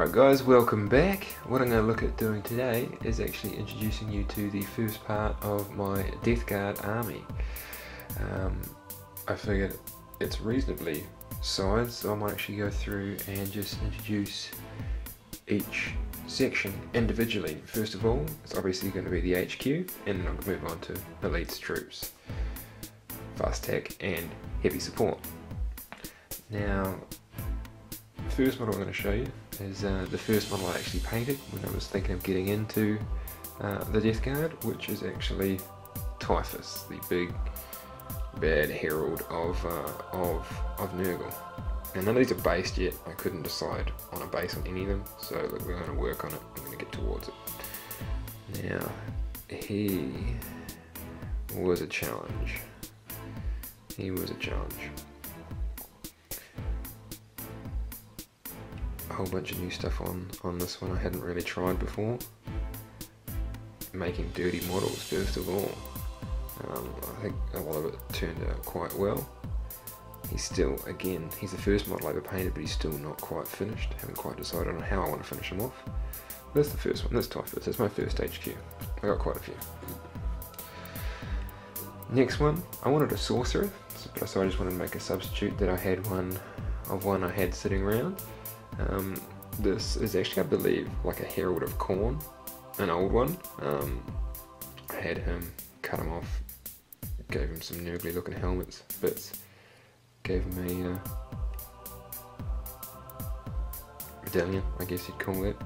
Alright guys, welcome back. What I'm going to look at doing today is actually introducing you to the first part of my Death Guard army. I figured it's reasonably sized, so I might actually go through and just introduce each section individually. First of all, it's obviously going to be the HQ, and then I'm going to move on to Elite's troops, fast tech and heavy support. Now, the first model I'm going to show you is the first model I actually painted when I was thinking of getting into the Death Guard, which is actually Typhus, the big bad herald of Nurgle. And none of these are based yet. I couldn't decide on a base on any of them, so look, we're going to work on it. I'm going to get towards it. Now, he was a challenge. He was a challenge. A whole bunch of new stuff on this one I hadn't really tried before. Making dirty models first of all. I think a lot of it turned out quite well. He's still, again, he's the first model I ever painted, but he's still not quite finished. Haven't quite decided on how I want to finish him off. That's the first one, that's Typhus, that's my first HQ. I got quite a few. Next one, I wanted a sorcerer, so I just wanted to make a substitute that I had one I had sitting around. This is actually, I believe, like a Herald of Corn, an old one. I had him, cut him off, gave him some Nurgly looking helmets, bits, gave him a medallion, I guess you'd call it.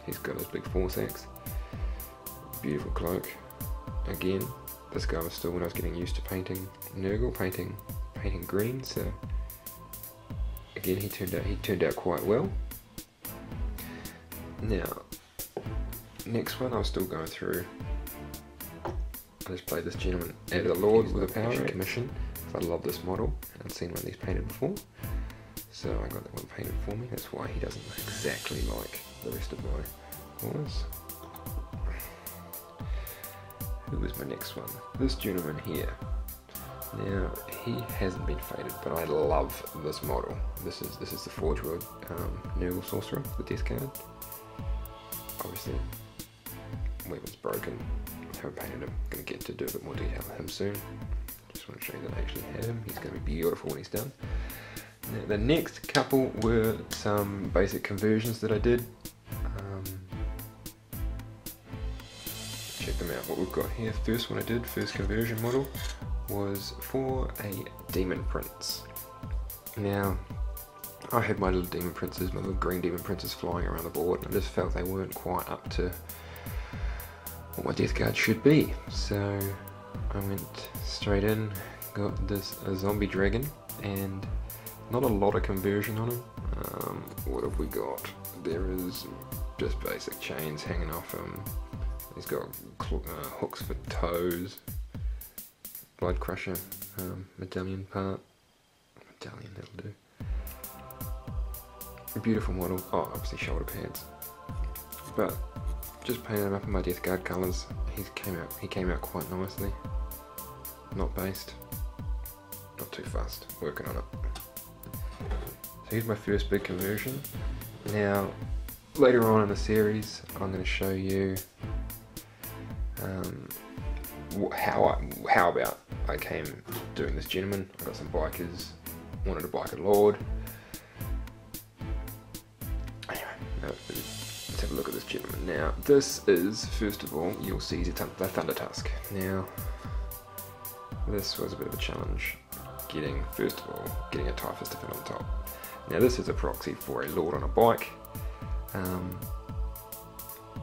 He's got his big force axe, beautiful cloak. Again, this guy was still when I was getting used to painting Nurgle, painting green, so again he turned out quite well. Now, next one I was still going through. I just played this gentleman at the Lord with a power commission. I love this model. I hadn't seen one of these painted before, so I got that one painted for me. That's why he doesn't look exactly like the rest of my models. Who was my next one? This gentleman here. Now, he hasn't been faded, but I love this model. This is the Forge World Nurgle Sorcerer, the Death Guard. Obviously, weapon's broken. Haven't painted him. Going to get to do a bit more detail on him soon. Just want to show you that I actually have him. He's going to be beautiful when he's done. Now, the next couple were some basic conversions that I did. Check them out. What we've got here. First one I did, first conversion model, was for a Demon Prince. Now, I had my little Demon Princes, my little green Demon Princes flying around the board, and I just felt they weren't quite up to what my Death Guard should be. So I went straight in, got this zombie dragon, and not a lot of conversion on him. What have we got? There is just basic chains hanging off him. He's got hooks for toes. Blood Crusher medallion part. Medallion, that'll do. A beautiful model. Oh, obviously shoulder pads. But just painted him up in my Death Guard colours. He came out quite nicely. Not based. Not too fast. Working on it. So here's my first big conversion. Now, later on in the series, I'm going to show you how about I came doing this gentleman. I got some bikers, wanted a biker lord. Anyway, let's have a look at this gentleman. Now, this is, first of all, you'll see the Thunder Tusk. Now, this was a bit of a challenge, first of all, getting a Typhus to fit on top. Now, this is a proxy for a lord on a bike.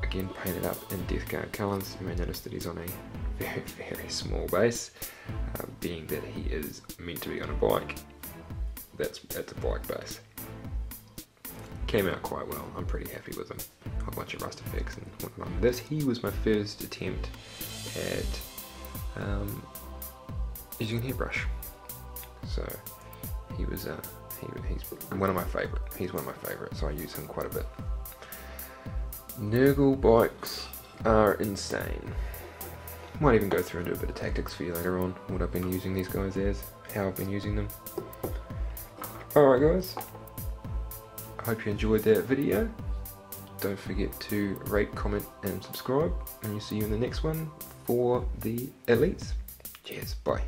Again, painted up in Death Guard colours. You may notice that he's on a very, very small base, being that he is meant to be on a bike. That's a bike base. Came out quite well. I'm pretty happy with him. A whole bunch of rust effects and whatnot. He was my first attempt at using a hairbrush. So he's one of my favourite. He's one of my favourites, so I use him quite a bit. Nurgle bikes are insane. Might even go through and do a bit of tactics for you later on, what I've been using these guys as, how I've been using them. Alright guys, I hope you enjoyed that video. don't forget to rate, comment and subscribe, and we'll see you in the next one for the elites. Cheers, bye.